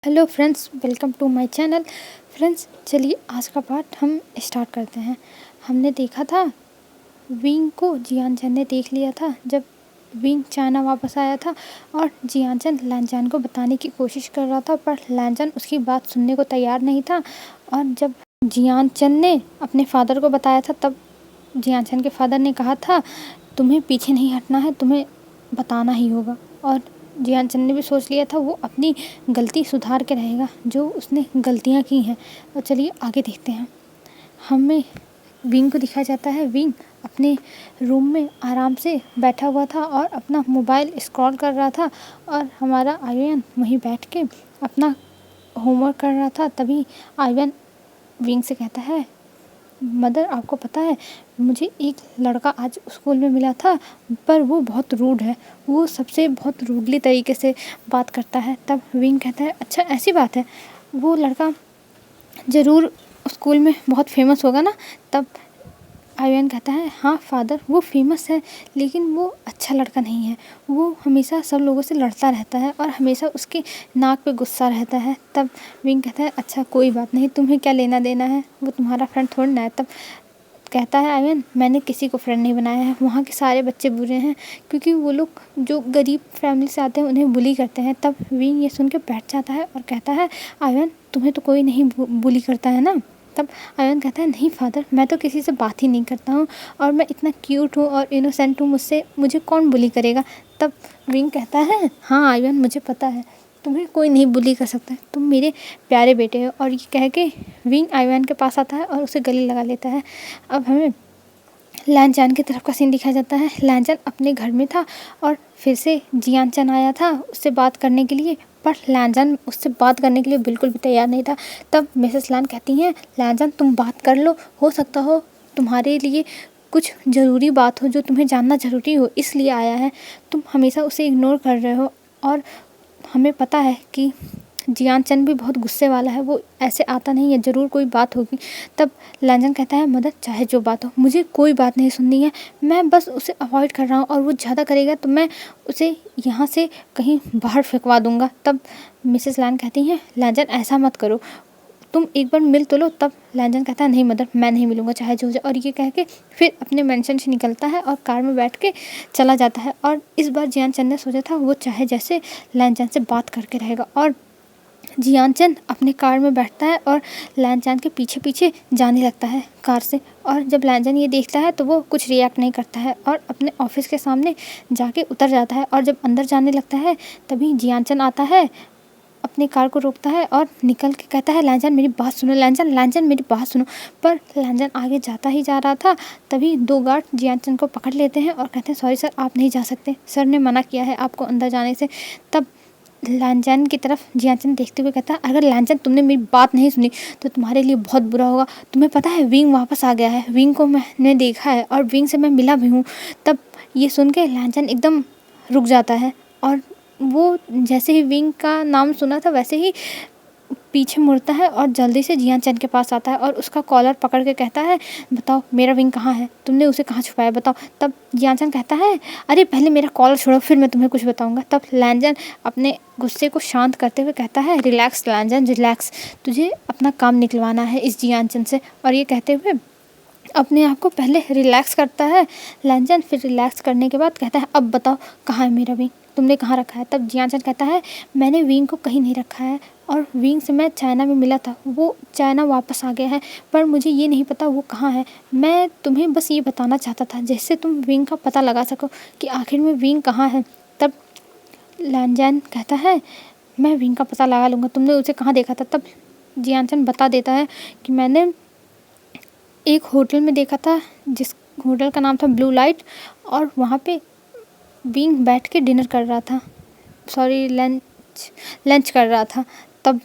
Hello friends, welcome to my channel. Friends, चलिए आज का पार्ट हम स्टार्ट करते हैं। हमने देखा था विंग को जियानचन ने देख लिया था जब विंग चाइना वापस आया था और जियानचन लैनचैन को बताने की कोशिश कर रहा था, पर लैनचैन उसकी बात सुनने को तैयार नहीं था। और जब जियानचन ने अपने फादर को बताया था तब जियानचन के फादर ने कहा था तुम्हें पीछे नहीं हटना है, तुम्हें बताना ही होगा। और जियानचन ने भी सोच लिया था वो अपनी गलती सुधार के रहेगा जो उसने गलतियाँ की हैं। और चलिए आगे देखते हैं। हमें विंग को दिखाया जाता है। विंग अपने रूम में आराम से बैठा हुआ था और अपना मोबाइल स्क्रॉल कर रहा था और हमारा आर्यन वहीं बैठ के अपना होमवर्क कर रहा था। तभी आर्यन विंग से कहता है, मदर आपको पता है मुझे एक लड़का आज स्कूल में मिला था, पर वो बहुत रूड है, वो सबसे बहुत रूडली तरीके से बात करता है। तब विंग कहता है अच्छा ऐसी बात है, वो लड़का ज़रूर स्कूल में बहुत फेमस होगा ना। तब आर्यन कहता है हाँ फादर, वो फेमस है लेकिन वो अच्छा लड़का नहीं है, वो हमेशा सब लोगों से लड़ता रहता है और हमेशा उसके नाक पे गुस्सा रहता है। तब विंग कहता है अच्छा कोई बात नहीं, तुम्हें क्या लेना देना है, वो तुम्हारा फ्रेंड थोड़ा ना है। तब कहता है आर्यन मैंने किसी को फ्रेंड नहीं बनाया है, वहाँ के सारे बच्चे बुरे हैं क्योंकि वो लोग जो गरीब फैमिली से आते हैं उन्हें बुली करते हैं। तब विंग ये सुन के बैठ जाता है और कहता है आर्यन तुम्हें तो कोई नहीं बुली करता है ना। तब आर्यन कहता है नहीं फादर, मैं तो किसी से बात ही नहीं करता हूँ और मैं इतना क्यूट हूँ और इनोसेंट हूँ, मुझे कौन बुली करेगा। तब विंग कहता है हाँ आर्यन मुझे पता है, तुम्हें कोई नहीं बुली कर सकता है, तुम मेरे प्यारे बेटे हो। और ये कह के विंग आर्यन के पास आता है और उसे गले लगा लेता है। अब हमें लैनचैन की तरफ का सीन दिखाया जाता है। लैनचैन अपने घर में था और फिर से जियानचन आया था उससे बात करने के लिए, पर लैनचैन उससे बात करने के लिए बिल्कुल भी तैयार नहीं था। तब मिसेस लैन कहती हैं लैनचैन तुम बात कर लो, हो सकता हो तुम्हारे लिए कुछ ज़रूरी बात हो जो तुम्हें जानना ज़रूरी हो, इसलिए आया है, तुम हमेशा उसे इग्नोर कर रहे हो। और हमें पता है कि जियानचन भी बहुत गुस्से वाला है, वो ऐसे आता नहीं है, ज़रूर कोई बात होगी। तब लैनचैन कहता है मदर चाहे जो बात हो मुझे कोई बात नहीं सुननी है, मैं बस उसे अवॉइड कर रहा हूँ और वो ज़्यादा करेगा तो मैं उसे यहाँ से कहीं बाहर फेंकवा दूँगा। तब मिसेस लैन कहती हैं लैनचैन ऐसा मत करो, तुम एक बार मिल तो लो। तब लैनचैन कहता है नहीं मदर मैं नहीं मिलूँगा चाहे जो हो जाए। और ये कह के फिर अपने मेंशन से निकलता है और कार में बैठ के चला जाता है। और इस बार जियानचन ने सोचा था वो चाहे जैसे लैनचैन से बात करके रहेगा। और जियानचन अपने कार में बैठता है और लैनचैन के पीछे पीछे जाने लगता है कार से। और जब लैनचैन ये देखता है तो वो कुछ रिएक्ट नहीं करता है और अपने ऑफिस के सामने जाके उतर जाता है। और जब अंदर जाने लगता है तभी जियानचन आता है, अपनी कार को रोकता है और निकल के कहता है लैनचैन मेरी बात सुनो, लैनचैन लैनचैन मेरी बात सुनो। पर लैनचैन आगे जाता ही जा रहा था, तभी दो गार्ड जियानचन को पकड़ लेते हैं और कहते हैं सॉरी सर आप नहीं जा सकते, सर ने मना किया है आपको अंदर जाने से। तब लैनचैन की तरफ जियानचन देखते हुए कहता है अगर लैनचैन तुमने मेरी बात नहीं सुनी तो तुम्हारे लिए बहुत बुरा होगा, तुम्हें पता है विंग वापस आ गया है, विंग को मैंने देखा है और विंग से मैं मिला भी हूँ। तब ये सुन के लैनचैन एकदम रुक जाता है और वो जैसे ही विंग का नाम सुना था वैसे ही पीछे मुड़ता है और जल्दी से जियानचन के पास आता है और उसका कॉलर पकड़ के कहता है बताओ मेरा विंग कहाँ है, तुमने उसे कहाँ छुपाया बताओ। तब जियानचन कहता है अरे पहले मेरा कॉलर छोड़ो फिर मैं तुम्हें कुछ बताऊंगा। तब लैनचैन अपने गुस्से को शांत करते हुए कहता है रिलैक्स लैनचैन रिलैक्स, तुझे अपना काम निकलवाना है इस जियानचन से। और ये कहते हुए अपने आप को पहले रिलैक्स करता है लैनचैन, फिर रिलैक्स करने के बाद कहता है अब बताओ कहाँ है मेरा विंग, तुमने कहाँ रखा है। तब जियानचन कहता है मैंने विंग को कहीं नहीं रखा है और विंग से मैं चाइना में मिला था, वो चाइना वापस आ गया है, पर मुझे ये नहीं पता वो कहाँ है। मैं तुम्हें बस ये बताना चाहता था जिससे तुम विंग का पता लगा सको कि आखिर में विंग कहाँ है। तब लैनचैन कहता है मैं विंग का पता लगा लूँगा, तुमने उसे कहाँ देखा था। तब जियानचन बता देता है कि मैंने एक होटल में देखा था जिस होटल का नाम था ब्लू लाइट, और वहाँ पे विंग बैठ के डिनर कर रहा था, सॉरी लंच कर रहा था। तब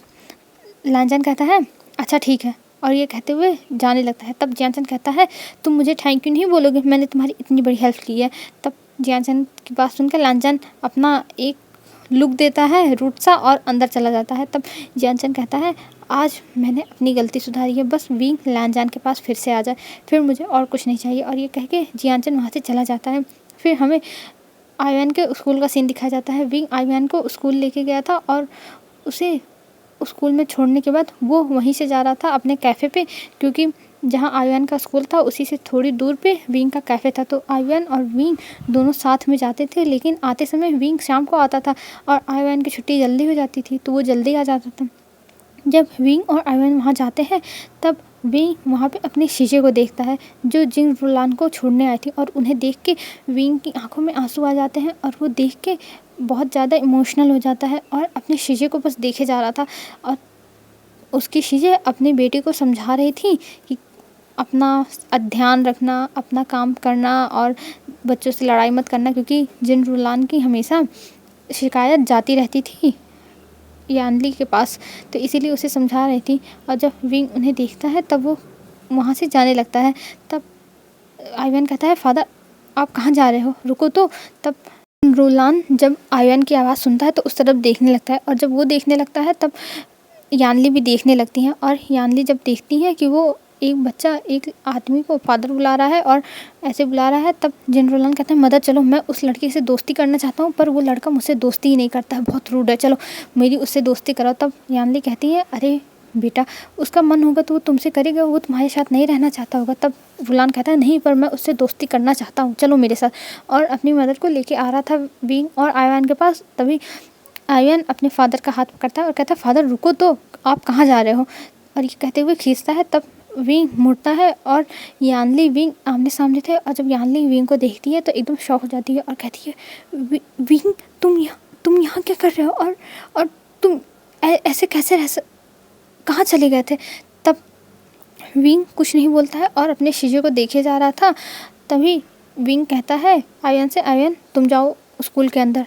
लैनचैन कहता है अच्छा ठीक है और ये कहते हुए जाने लगता है। तब जियानचन कहता है तुम मुझे थैंक यू नहीं बोलोगे, मैंने तुम्हारी इतनी बड़ी हेल्प की है। तब जियानचन की बात सुनकर लैनचैन अपना एक लुक देता है रूट सा और अंदर चला जाता है। तब जियानचन कहता है आज मैंने अपनी गलती सुधारी है, बस विंग लैनचैन के पास फिर से आ जाए, फिर मुझे और कुछ नहीं चाहिए। और ये कह के जियानचन वहाँ से चला जाता है। फिर हमें आर्यन के स्कूल का सीन दिखाया जाता है। विंग आर्यन को स्कूल लेके गया था और उसे स्कूल में छोड़ने के बाद वो वहीं से जा रहा था अपने कैफ़े पे, क्योंकि जहाँ आर्यन का स्कूल था उसी से थोड़ी दूर पे विंग का कैफ़े था। तो आर्यन और विंग दोनों साथ में जाते थे, लेकिन आते समय विंग शाम को आता था और आर्यन की छुट्टी जल्दी हो जाती थी तो वो जल्दी आ जाता था। जब विंग और आर्यन वहाँ जाते हैं तब विंग वहाँ पे अपने शीशे को देखता है जो जिन रुलान को छोड़ने आई थी, और उन्हें देख के विंग की आंखों में आंसू आ जाते हैं और वो देख के बहुत ज़्यादा इमोशनल हो जाता है और अपने शीशे को बस देखे जा रहा था। और उसकी शीशे अपने बेटे को समझा रही थी कि अपना ध्यान रखना, अपना काम करना और बच्चों से लड़ाई मत करना, क्योंकि जिन रुलान की हमेशा शिकायत जाती रहती थी यानली के पास, तो इसीलिए उसे समझा रही थी। और जब विंग उन्हें देखता है तब वो वहाँ से जाने लगता है। तब आर्यन कहता है, फादर आप कहाँ जा रहे हो, रुको तो। तब रुलान जब आर्यन की आवाज़ सुनता है तो उस तरफ देखने लगता है, और जब वो देखने लगता है तब यानली भी देखने लगती हैं। और यानली जब देखती हैं कि वो एक बच्चा एक आदमी को फादर बुला रहा है और ऐसे बुला रहा है, तब जिन रुलान कहते हैं, मदर चलो, मैं उस लड़के से दोस्ती करना चाहता हूँ पर वो लड़का मुझसे दोस्ती ही नहीं करता है, बहुत रूड है, चलो मेरी उससे दोस्ती कराओ। तब यानली कहती है, अरे बेटा उसका मन होगा तो वो तुमसे करेगा, वो तुम्हारे साथ नहीं रहना चाहता होगा। तब रुलान कहता है, नहीं पर मैं उससे दोस्ती करना चाहता हूँ, चलो मेरे साथ। और अपनी मदर को लेके आ रहा था विंग और आर्यन के पास, तभी आर्यन अपने फादर का हाथ पकड़ता है और कहता है, फादर रुको तो, आप कहाँ जा रहे हो। और ये कहते हुए खींचता है। तब विंग मुड़ता है और यानली विंग आमने सामने थे, और जब यानली विंग को देखती है तो एकदम शॉक हो जाती है और कहती है, विंग तुम यहाँ क्या कर रहे हो, और तुम ऐसे कैसे कहाँ चले गए थे। तब विंग कुछ नहीं बोलता है और अपने शीशे को देखे जा रहा था। तभी विंग कहता है आर्यन से, आर्यन तुम जाओ स्कूल के अंदर,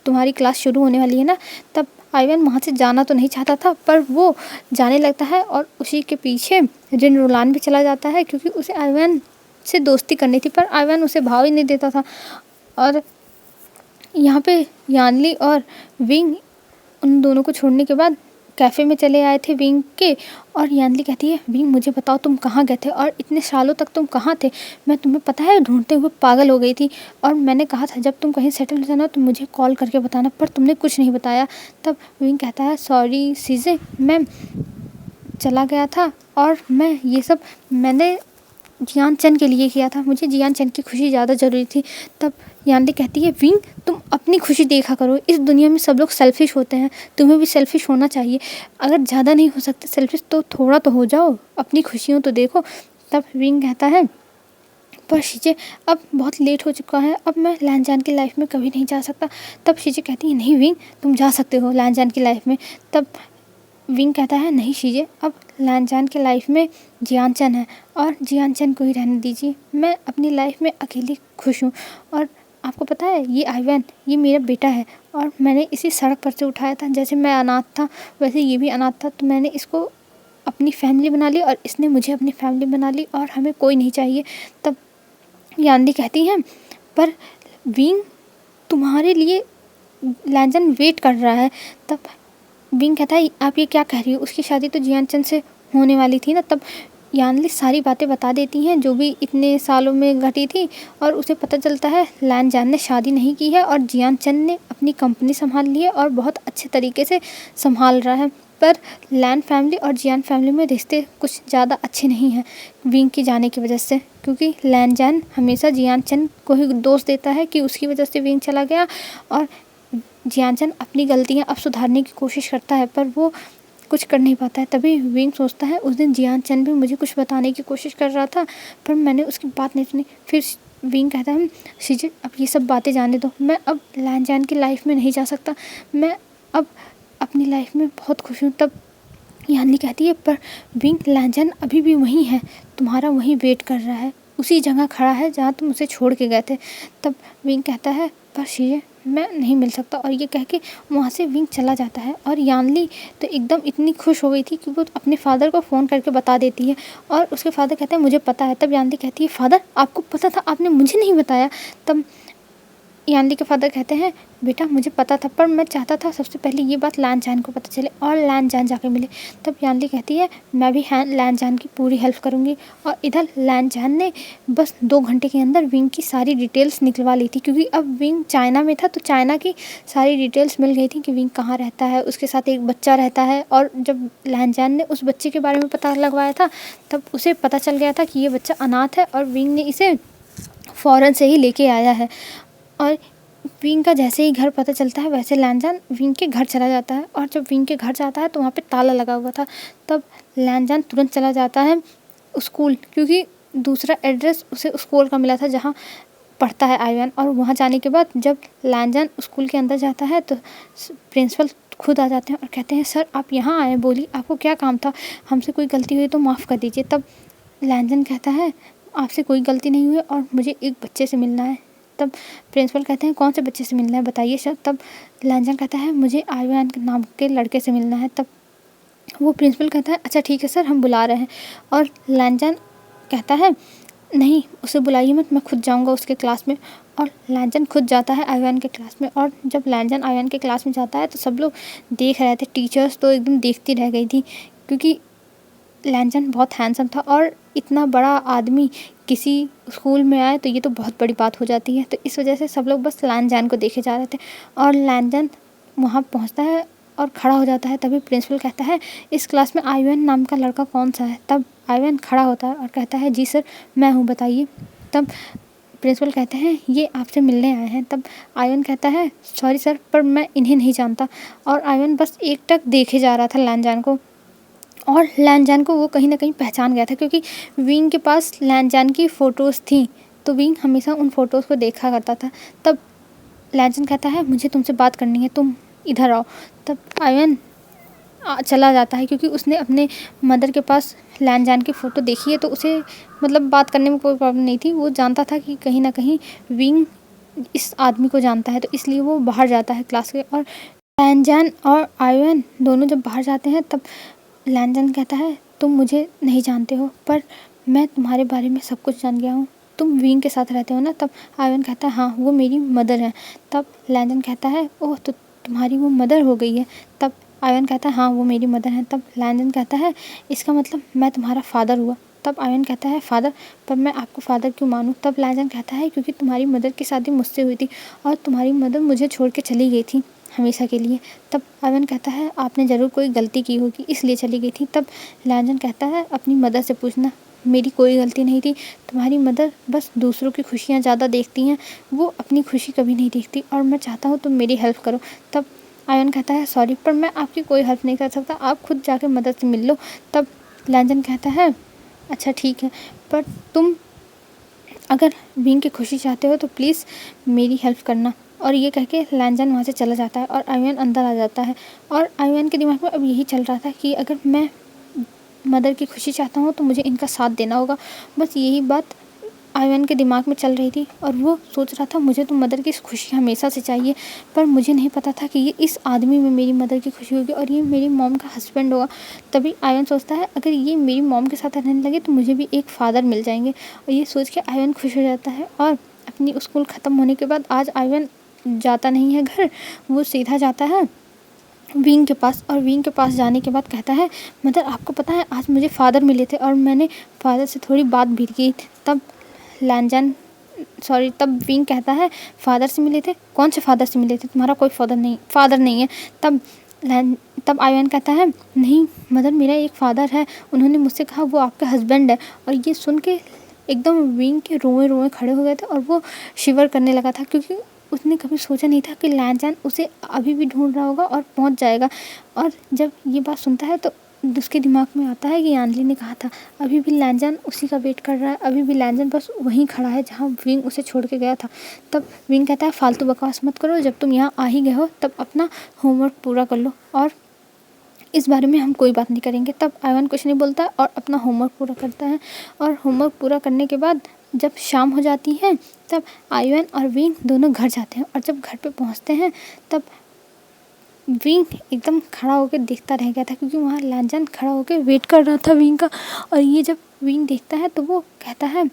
तुम्हारी क्लास शुरू होने वाली है ना। तब आर्यन वहाँ से जाना तो नहीं चाहता था पर वो जाने लगता है, और उसी के पीछे जिन रुलान भी चला जाता है, क्योंकि उसे आर्यन से दोस्ती करनी थी पर आर्यन उसे भाव ही नहीं देता था। और यहाँ पे यानली और विंग उन दोनों को छोड़ने के बाद कैफ़े में चले आए थे विंग के। और यानली कहती है, विंग मुझे बताओ तुम कहाँ गए थे और इतने सालों तक तुम कहाँ थे, मैं तुम्हें पता है ढूंढते हुए पागल हो गई थी, और मैंने कहा था जब तुम कहीं सेटल हो जाना तो मुझे कॉल करके बताना, पर तुमने कुछ नहीं बताया। तब विंग कहता है, सॉरी सीजे, मैं चला गया था और मैं ये सब मैंने जियान चंद के लिए किया था, मुझे जियान चंद की खुशी ज़्यादा ज़रूरी थी। तब यानली कहती है, विंग तुम अपनी खुशी देखा करो, इस दुनिया में सब लोग सेल्फिश होते हैं, तुम्हें भी सेल्फिश होना चाहिए, अगर ज़्यादा नहीं हो सकते सेल्फिश तो थोड़ा तो हो जाओ, अपनी खुशियों तो देखो। तब विंग कहता है, पर शीजे अब बहुत लेट हो चुका है, अब मैं लैनजान की लाइफ में कभी नहीं जा सकता। तब शीजे कहती है, नहीं विंग तुम जा सकते हो लैनजान की लाइफ में। तब विंग कहता है, नहीं शीजे अब लैनजान के लाइफ में जियान चंद है और जियान चंद को ही रहने दीजिए, मैं अपनी लाइफ में अकेली खुश हूँ। और आपको पता है ये आर्यन ये मेरा बेटा है और मैंने इसी सड़क पर से उठाया था, जैसे मैं अनाथ था वैसे ये भी अनाथ था, तो मैंने इसको अपनी फैमिली बना ली और इसने मुझे अपनी फैमिली बना ली और हमें कोई नहीं चाहिए। तब यानली कहती हैं, पर विंग तुम्हारे लिए लैनजान वेट कर रहा है। तब विंग कहता है, आप ये क्या कह रही हो, उसकी शादी तो जियान चंद से होने वाली थी ना। तब यानली सारी बातें बता देती हैं जो भी इतने सालों में घटी थी, और उसे पता चलता है लैनजान ने शादी नहीं की है और जियान चंद ने अपनी कंपनी संभाल ली है और बहुत अच्छे तरीके से संभाल रहा है। पर लैन फैमिली और जियान फैमिली में रिश्ते कुछ ज़्यादा अच्छे नहीं हैं विंग की जाने की वजह से, क्योंकि लैनजान हमेशा जियान चंद को ही दोष देता है कि उसकी वजह से विंग चला गया, और जियान चंद अपनी गलतियाँ अब सुधारने की कोशिश करता है पर वो कुछ कर नहीं पाता है। तभी विंग सोचता है, उस दिन जियान चंद भी मुझे कुछ बताने की कोशिश कर रहा था पर मैंने उसकी बात नहीं सुनी। फिर विंग कहता है, शीजे अब ये सब बातें जाने दो, मैं अब लैनजान की लाइफ में नहीं जा सकता, मैं अब अपनी लाइफ में बहुत खुश हूँ। तब यानली कहती है, पर विंग लैनजान अभी भी वहीं है, तुम्हारा वहीं वेट कर रहा है, उसी जगह खड़ा है जहाँ तुम उसे छोड़ के गए थे। तब विंग कहता है, पर शीजे मैं नहीं मिल सकता, और ये कह के वहाँ से विंग चला जाता है। और यानली तो एकदम इतनी खुश हो गई थी कि वो अपने फादर को फ़ोन करके बता देती है, और उसके फादर कहते हैं, मुझे पता है। तब यानली कहती है, फादर आपको पता था, आपने मुझे नहीं बताया। तब यानली के फादर कहते हैं, बेटा मुझे पता था, पर मैं चाहता था सबसे पहले ये बात लान जान को पता चले और लान जान जाके मिले। तब यानली कहती है मैं भी लान जान की पूरी हेल्प करूँगी। और इधर लान जान ने बस 2 घंटे के अंदर विंग की सारी डिटेल्स निकलवा ली थी, क्योंकि अब विंग चाइना में था तो चाइना की सारी डिटेल्स मिल गई थी कि विंग कहाँ रहता है, उसके साथ एक बच्चा रहता है। और जब लान जान ने उस बच्चे के बारे में पता लगवाया था तब उसे पता चल गया था कि ये बच्चा अनाथ है और विंग ने इसे फ़ौरन से ही लेके आया है। और विंग का जैसे ही घर पता चलता है वैसे लान जान विंग के घर चला जाता है। और जब विंग के घर जाता है तो वहाँ पे ताला लगा हुआ था। तब लान जान तुरंत चला जाता है स्कूल, क्योंकि दूसरा एड्रेस उसे स्कूल का मिला था जहाँ पढ़ता है आयुन। और वहाँ जाने के बाद जब लान जान स्कूल के अंदर जाता है तो प्रिंसिपल खुद आ जाते हैं और कहते हैं सर आप यहाँ आए, बोली आपको क्या काम था, हमसे कोई गलती हुई तो माफ़ कर दीजिए। तब लान जान कहता है आपसे कोई गलती नहीं हुई और मुझे एक बच्चे से मिलना है। तब प्रिंसिपल कहते हैं कौन से बच्चे से मिलना है बताइए सर। तब लान जान कहता है मुझे आयुन के नाम के लड़के से मिलना है। तब वो प्रिंसिपल कहता है अच्छा ठीक है सर हम बुला रहे हैं। और लान जान कहता है नहीं उसे बुलाइए मत, मैं खुद जाऊंगा उसके क्लास में। और लान जान खुद जाता है आयुन के क्लास में। और जब लान जान आयुन के क्लास में जाता है तो सब लोग देख रहे थे, टीचर्स तो एकदम देखती रह गई थी, क्योंकि लान जान बहुत हैंडसम था और इतना बड़ा आदमी किसी स्कूल में आए तो ये तो बहुत बड़ी बात हो जाती है। तो इस वजह से सब लोग बस लान जान को देखे जा रहे थे। और लान जान वहाँ पहुँचता है और खड़ा हो जाता है। तभी प्रिंसिपल कहता है इस क्लास में आयुन नाम का लड़का कौन सा है। तब आयुन खड़ा होता है और कहता है जी सर मैं हूँ बताइए। तब प्रिंसिपल कहते हैं ये आपसे मिलने आए हैं। तब आयुन कहता है सॉरी सर पर मैं इन्हें नहीं जानता। और आयुन बस एकटक देखे जा रहा था लान जान को। और लान जान को वो कहीं ना कहीं पहचान गया था, क्योंकि विंग के पास लान जान की फ़ोटोज़ थी तो विंग हमेशा उन फ़ोटोज़ को देखा करता था। तब लान जान कहता है मुझे तुमसे बात करनी है, तुम इधर आओ। तब आयुन चला जाता है, क्योंकि उसने अपने मदर के पास लान जान की फ़ोटो देखी है तो उसे मतलब बात करने में कोई प्रॉब्लम नहीं थी। वो जानता था कि कहीं ना कहीं विंग इस आदमी को जानता है, तो इसलिए वो बाहर जाता है क्लास के। और लान जान और आयुन दोनों जब बाहर जाते हैं तब लान जान कहता है तुम मुझे नहीं जानते हो पर मैं तुम्हारे बारे में सब कुछ जान गया हूँ, तुम विंग के साथ रहते हो ना। तब आयुन कहता है हाँ वो मेरी मदर है। तब लान जान कहता है ओह तो तुम्हारी वो मदर हो गई है। तब आयुन कहता है हाँ वो मेरी मदर है। तब लान जान कहता है इसका मतलब मैं तुम्हारा फ़ादर हुआ। तब आयुन कहता है फ़ादर, पर मैं आपको फ़ादर क्यों मानूँ। तब लान जान कहता है क्योंकि तुम्हारी मदर की शादी मुझसे हुई थी और तुम्हारी मदर मुझे छोड़ के चली गई थी हमेशा के लिए। तब आयुन कहता है आपने ज़रूर कोई गलती की होगी इसलिए चली गई थी। तब लान जान कहता है अपनी मदर से पूछना, मेरी कोई गलती नहीं थी, तुम्हारी मदर बस दूसरों की खुशियाँ ज़्यादा देखती हैं, वो अपनी खुशी कभी नहीं देखती और मैं चाहता हूँ तुम मेरी हेल्प करो। तब आयुन कहता है सॉरी पर मैं आपकी कोई हेल्प नहीं कर सकता, आप खुद जाके मदर से मिल लो। तब लान जान कहता है अच्छा ठीक है, पर तुम अगर विंग की खुशी चाहते हो तो प्लीज़ मेरी हेल्प करना। और ये कह के लान जान वहाँ से चला जाता है और आयुन अंदर आ जाता है। और आयुन के दिमाग में अब यही चल रहा था कि अगर मैं मदर की खुशी चाहता हूँ तो मुझे इनका साथ देना होगा। बस यही बात आयुन के दिमाग में चल रही थी और वो सोच रहा था मुझे तो मदर की खुशी हमेशा से चाहिए, पर मुझे नहीं पता था कि ये इस आदमी में मेरी मदर की खुशी होगी और ये मेरी मॉम का हस्बैंड होगा। तभी आयुन सोचता है अगर ये मेरी मॉम के साथ रहने लगे तो मुझे भी एक फ़ादर मिल जाएंगे। और ये सोच के आयुन खुश हो जाता है। और अपनी स्कूल ख़त्म होने के बाद आज आयुन जाता नहीं है घर, वो सीधा जाता है विंग के पास। और विंग के पास जाने के बाद कहता है मदर आपको पता है आज मुझे फ़ादर मिले थे और मैंने फ़ादर से थोड़ी बात भी की। तब लान जान तब विंग कहता है फ़ादर से मिले थे, कौन से फ़ादर से मिले थे, तुम्हारा कोई फ़ादर नहीं है। तब आयुन कहता है नहीं मदर मेरा एक फ़ादर है, उन्होंने मुझसे कहा वो आपका हस्बैंड है। और ये सुन के एकदम विंग के रोए खड़े हो गए थे और वो शिवर करने लगा था, क्योंकि उसने कभी सोचा नहीं था कि लान जान उसे अभी भी ढूंढ रहा होगा और पहुंच जाएगा। और जब ये बात सुनता है तो उसके दिमाग में आता है कि यानली ने कहा था अभी भी लान जान उसी का वेट कर रहा है, अभी भी लान जान बस वहीं खड़ा है जहाँ विंग उसे छोड़ के गया था। तब विंग कहता है फालतू बकवास मत करो, जब तुम यहाँ आ ही गए हो तब अपना होमवर्क पूरा कर लो और इस बारे में हम कोई बात नहीं करेंगे। तब आयुन कुछ नहीं बोलता और अपना होमवर्क पूरा करता है। और होमवर्क पूरा करने के बाद जब शाम हो जाती है तब आयुन और विंग दोनों घर जाते हैं। और जब घर पे पहुंचते हैं तब विंग एकदम खड़ा होकर देखता रह गया था, क्योंकि वहाँ लान जान खड़ा होकर वेट कर रहा था विंग का। और ये जब विंग देखता है तो वो कहता है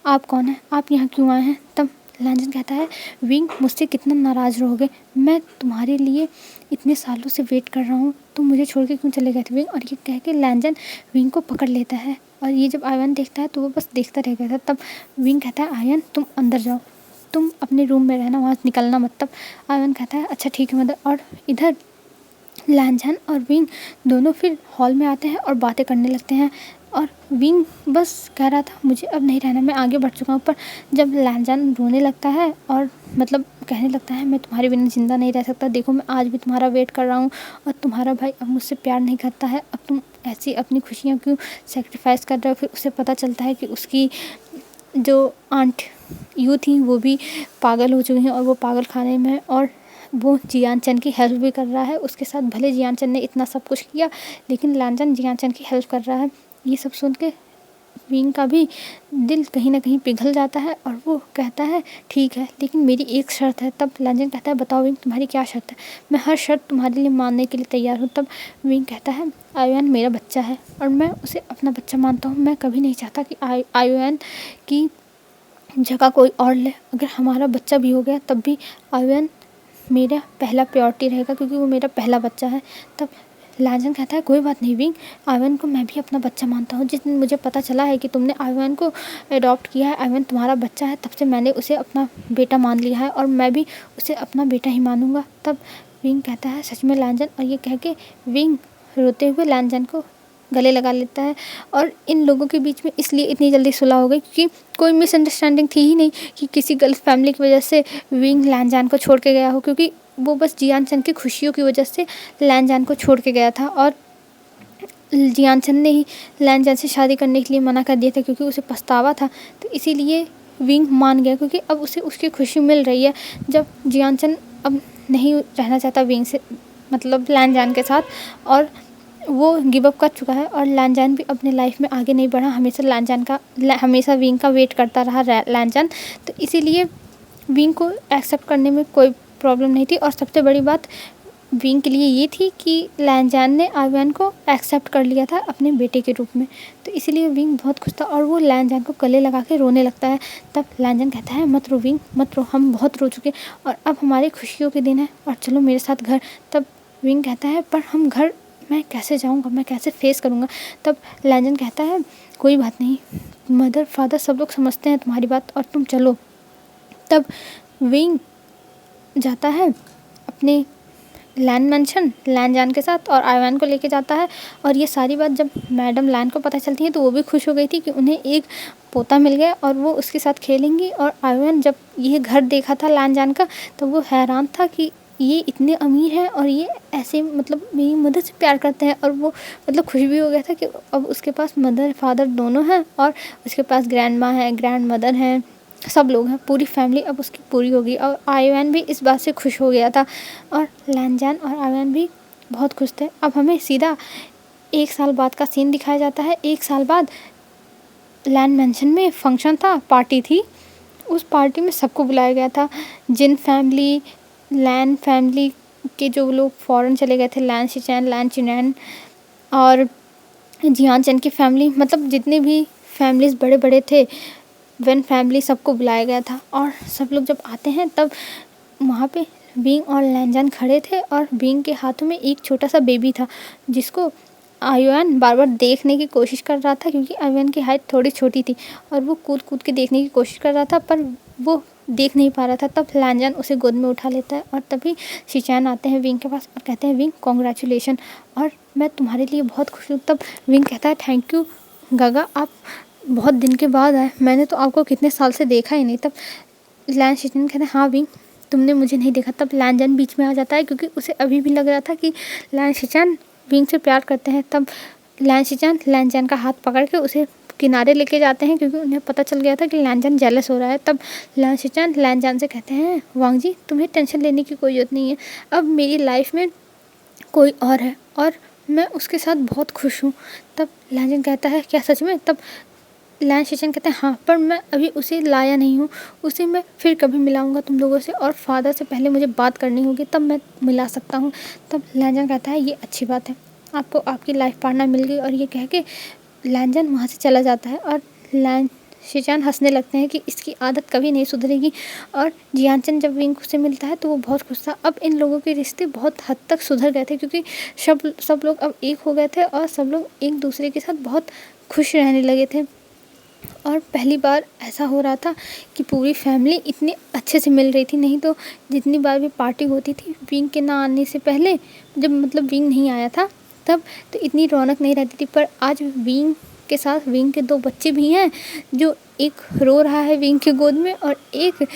आप कौन है, आप यहाँ क्यों आए हैं। तब लैंजन कहता है विंग मुझसे कितना नाराज़ रहोगे, मैं तुम्हारे लिए इतने सालों से वेट कर रहा हूँ, तुम मुझे छोड़ के क्यों चले गए थे विंग। और ये कह के लैंजन विंग को पकड़ लेता है और ये जब आयरन देखता है तो वो बस देखता रह गया था। तब विंग कहता है आयरन तुम अंदर जाओ, तुम अपने रूम में रहना, वहाँ निकलना मत। तब आयरन कहता है अच्छा ठीक है मदर। और इधर लैंजन और विंग दोनों फिर हॉल में आते हैं और बातें करने लगते हैं। और विंग बस कह रहा था मुझे अब नहीं रहना, मैं आगे बढ़ चुका हूँ। पर जब लैंजन रोने लगता है और मतलब कहने लगता है मैं तुम्हारे बिना ज़िंदा नहीं रह सकता, देखो मैं आज भी तुम्हारा वेट कर रहा हूँ और तुम्हारा भाई अब मुझसे प्यार नहीं करता है, अब तुम ऐसी अपनी खुशियाँ क्यों सेक्रीफाइस कर रहे हो। फिर उसे पता चलता है कि उसकी जो आंट यू थी वो भी पागल हो चुकी हैं और वो पागल खाने में है और वो जियान चंद की हेल्प भी कर रहा है उसके साथ। भले जियान चंद ने इतना सब कुछ किया लेकिन लैंजन जियान चंद की हेल्प कर रहा है। ये सब सुन के विंग का भी दिल कहीं ना कहीं पिघल जाता है और वो कहता है ठीक है लेकिन मेरी एक शर्त है। तब लैंजन कहता है बताओ विंग तुम्हारी क्या शर्त है, मैं हर शर्त तुम्हारे लिए मानने के लिए तैयार हूँ। तब विंग कहता है आयुआन मेरा बच्चा है और मैं उसे अपना बच्चा मानता हूँ, मैं कभी नहीं चाहता कि आयुआन की जगह कोई और ले। अगर हमारा बच्चा भी हो गया तब भी आयुआन मेरा पहला प्रायोरिटी रहेगा क्योंकि वो मेरा पहला बच्चा है। तब लैंजन कहता है कोई बात नहीं विंग, आयरन को मैं भी अपना बच्चा मानता हूँ। जिस दिन मुझे पता चला है कि तुमने आयरन को अडॉप्ट किया है, आयरन तुम्हारा बच्चा है, तब से मैंने उसे अपना बेटा मान लिया है और मैं भी उसे अपना बेटा ही मानूंगा। तब विंग कहता है सच में लैंजन। और ये कह के विंग रोते हुए लैंजन को गले लगा लेता है। और इन लोगों के बीच में इसलिए इतनी जल्दी सुलह हो गई क्योंकि कोई मिसअंडरस्टैंडिंग थी ही नहीं कि किसी गलत फैमिली की वजह से विंग लैंजन को छोड़ के गया हो, क्योंकि वो बस जियान चंद की खुशियों की वजह से लैंजन को छोड़ के गया था। और जियान चंद ने ही लैंजन से शादी करने के लिए मना कर दिया था क्योंकि उसे पछतावा था। तो इसीलिए विंग मान गया क्योंकि अब उसे उसकी खुशी मिल रही है। जब जियान चंद अब नहीं रहना चाहता विंग से मतलब लैंजन के साथ और वो गिव अप कर चुका है और लैंजन भी अपने लाइफ में आगे नहीं बढ़ा, हमेशा विंग का वेट करता रहा लैंजन। तो इसीलिए विंग को एक्सेप्ट करने में कोई प्रॉब्लम नहीं थी। और सबसे बड़ी बात विंग के लिए ये थी कि लैंजन ने आयरन को एक्सेप्ट कर लिया था अपने बेटे के रूप में। तो इसीलिए विंग बहुत खुश था और वो लैंजन को गले लगा के रोने लगता है। तब लैंजन कहता है मत रो विंग मत रो, हम बहुत रो चुके और अब हमारे खुशियों के दिन है और चलो मेरे साथ घर। तब विंग कहता है पर हम घर मैं कैसे जाऊंगा, मैं कैसे फेस करूंगा। तब लैंजन कहता है कोई बात नहीं, मदर फादर सब लोग समझते हैं तुम्हारी बात और तुम चलो। तब विंग जाता है अपने लैन मेंशन लैंजन के साथ और आयरन को लेके जाता है। और ये सारी बात जब मैडम लैन को पता चलती है तो वो भी खुश हो गई थी कि उन्हें एक पोता मिल गया और वो उसके साथ खेलेंगी। और आयरन जब ये घर देखा था लैंजन का तो वो हैरान था कि ये इतने अमीर हैं और ये ऐसे मतलब मेरी मदर से प्यार करते हैं। और वो मतलब खुश भी हो गया था कि अब उसके पास मदर फादर दोनों हैं और उसके पास ग्रैंड माँ है, ग्रैंड मदर हैं, सब लोग हैं, पूरी फैमिली अब उसकी पूरी होगी। और आयरन भी इस बात से खुश हो गया था और लैंजन और आयरन भी बहुत खुश थे। अब हमें सीधा 1 साल बाद का सीन दिखाया जाता है। 1 साल बाद लैंड मेंशन में फंक्शन था, पार्टी थी। उस पार्टी में सबको बुलाया गया था, जिन फैमिली लैन फैमिली के जो लोग फ़ॉरेन चले गए थे, लैन शिचैन लैन चिनैन और जियान चंद की फैमिली, मतलब जितने भी फैमिलीज़ बड़े बड़े थे वन फैमिली सबको बुलाया गया था। और सब लोग जब आते हैं तब वहाँ पे विंग और लैंजन खड़े थे और विंग के हाथों में एक छोटा सा बेबी था जिसको आयरन बार बार देखने की कोशिश कर रहा था क्योंकि आयरन की हाइट थोड़ी छोटी थी और वो कूद कूद के देखने की कोशिश कर रहा था पर वो देख नहीं पा रहा था। तब लैंजन उसे गोद में उठा लेता है और तभी शिचैन आते हैं विंग के पास और कहते हैं विंग कॉन्ग्रेचुलेशन और मैं तुम्हारे लिए बहुत खुश हूँ। तब विंग कहता है थैंक यू गागा, आप बहुत दिन के बाद आए, मैंने तो आपको कितने साल से देखा ही नहीं। तब लैन शिचैन कहते हैं हाँ विंग तुमने मुझे नहीं देखा। तब लैंजन बीच में आ जाता है क्योंकि उसे अभी भी लग रहा था कि लैन शिचैन विंग से प्यार करते हैं। तब लैन शिचैन लैंजन का हाथ पकड़ के उसे किनारे लेके जाते हैं क्योंकि उन्हें पता चल गया था कि लैंजन जेलस हो रहा है। तब लैन शिचैन लैंजन से कहते हैं वांग जी तुम्हें टेंशन लेने की कोई ज़रूरत नहीं है, अब मेरी लाइफ में कोई और है और मैं उसके साथ बहुत खुश हूँ। तब लैंजन कहता है क्या सच में? तब लैन शिचैन कहते हैं हाँ, पर मैं अभी उसे लाया नहीं हूँ, उसे मैं फिर कभी मिलाऊंगा तुम लोगों से और फादर से पहले मुझे बात करनी होगी तब मैं मिला सकता हूँ। तब लैंजन कहता है ये अच्छी बात है, आपको आपकी लाइफ पार्टनर मिल गई। और ये कह के लैंजन वहाँ से चला जाता है और लैन शिनचैन हंसने लगते हैं कि इसकी आदत कभी नहीं सुधरेगी। और जियानचैन जब विंग से मिलता है तो वो बहुत खुश था। अब इन लोगों के रिश्ते बहुत हद तक सुधर गए थे क्योंकि सब लोग अब एक हो गए थे और सब लोग एक दूसरे के साथ बहुत खुश रहने लगे थे। और पहली बार ऐसा हो रहा था कि पूरी फैमिली इतने अच्छे से मिल रही थी। नहीं तो जितनी बार भी पार्टी होती थी विंग के ना आने से पहले, जब मतलब विंग नहीं आया था तब, तो इतनी रौनक नहीं रहती थी। पर आज विंग के साथ विंग के 2 बच्चे भी हैं, जो एक रो रहा है विंग की गोद में और एक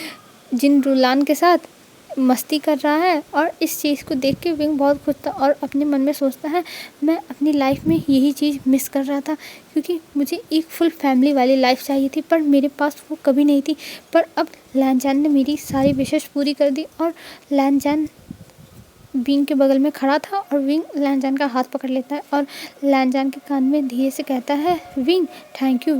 जिन रुलान के साथ मस्ती कर रहा है। और इस चीज़ को देख के विंग बहुत खुश था और अपने मन में सोचता है, मैं अपनी लाइफ में यही चीज़ मिस कर रहा था क्योंकि मुझे एक फुल फैमिली वाली लाइफ चाहिए थी, पर मेरे पास वो कभी नहीं थी। पर अब लैनचैन ने मेरी सारी विशेष पूरी कर दी। और लैनचैन विंग के बगल में खड़ा था और विंग लैनचैन का हाथ पकड़ लेता है और लैनचैन के कान में धीरे से कहता है, विंग, थैंक यू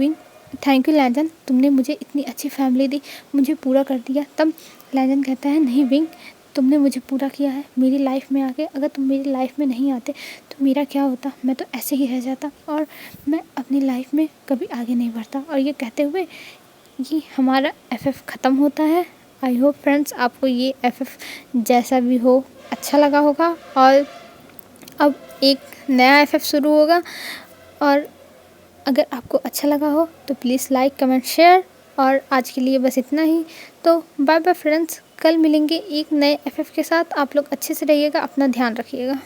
लैनचैन, तुमने मुझे इतनी अच्छी फैमिली दी, मुझे पूरा कर दिया। तब लैनचैन कहता है, नहीं विंग, तुमने मुझे पूरा किया है मेरी लाइफ में आके। अगर तुम मेरी लाइफ में नहीं आते तो मेरा क्या होता, मैं तो ऐसे ही रह जाता और मैं अपनी लाइफ में कभी आगे नहीं बढ़ता। और ये कहते हुए ये हमारा FF ख़त्म होता है। आई होप फ्रेंड्स आपको ये FF जैसा भी हो अच्छा लगा होगा। और अब एक नया FF शुरू होगा। और अगर आपको अच्छा लगा हो तो प्लीज़ लाइक, कमेंट, शेयर। और आज के लिए बस इतना ही। तो बाय बाय फ्रेंड्स, कल मिलेंगे एक नए FF के साथ। आप लोग अच्छे से रहिएगा, अपना ध्यान रखिएगा।